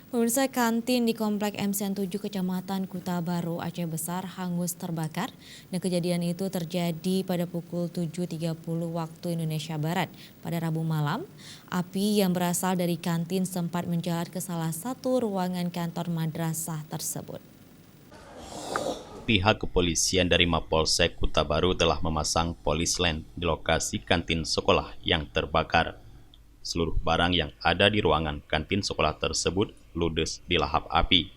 Pemirsa, kantin di Komplek MCN 7 Kecamatan Kuta Baru, Aceh Besar hangus terbakar dan kejadian itu terjadi pada pukul 7.30 waktu Indonesia Barat. Pada Rabu malam, api yang berasal dari kantin sempat menjalar ke salah satu ruangan kantor madrasah tersebut. Pihak kepolisian dari Mapolsek Kuta Baru telah memasang polis line di lokasi kantin sekolah yang terbakar. Seluruh barang yang ada di ruangan kantin sekolah tersebut ludes dilahap api,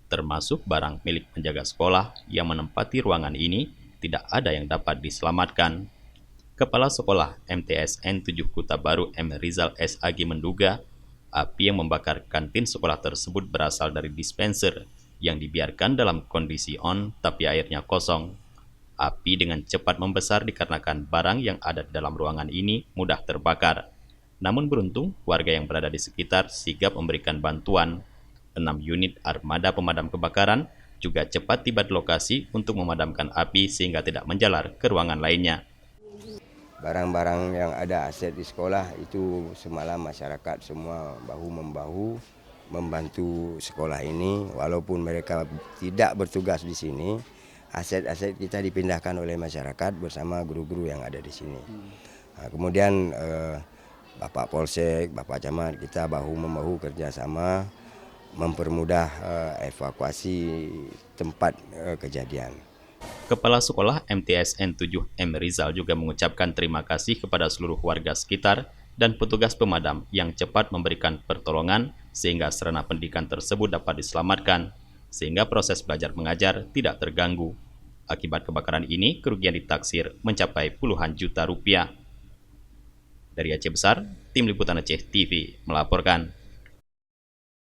termasuk barang milik penjaga sekolah yang menempati ruangan ini tidak ada yang dapat diselamatkan. Kepala Sekolah MTSN 7 Kuta Baru M. Rizal SAG menduga api yang membakar kantin sekolah tersebut berasal dari dispenser yang dibiarkan dalam kondisi on tapi airnya kosong. Api dengan cepat membesar dikarenakan barang yang ada di dalam ruangan ini mudah terbakar. Namun beruntung, warga yang berada di sekitar sigap memberikan bantuan. 6 unit armada pemadam kebakaran juga cepat tiba di lokasi untuk memadamkan api sehingga tidak menjalar ke ruangan lainnya. Barang-barang yang ada aset di sekolah itu semalam masyarakat semua bahu-membahu membantu sekolah ini. Walaupun mereka tidak bertugas di sini, aset-aset kita dipindahkan oleh masyarakat bersama guru-guru yang ada di sini. Nah, kemudian Bapak Polsek, Bapak Camat, kita bahu-membahu kerjasama mempermudah evakuasi tempat kejadian. Kepala Sekolah MTSN 7 M. Rizal juga mengucapkan terima kasih kepada seluruh warga sekitar dan petugas pemadam yang cepat memberikan pertolongan sehingga sarana pendidikan tersebut dapat diselamatkan, sehingga proses belajar mengajar tidak terganggu. Akibat kebakaran ini, kerugian ditaksir mencapai puluhan juta rupiah. Dari Aceh Besar, Tim Liputan Aceh TV melaporkan.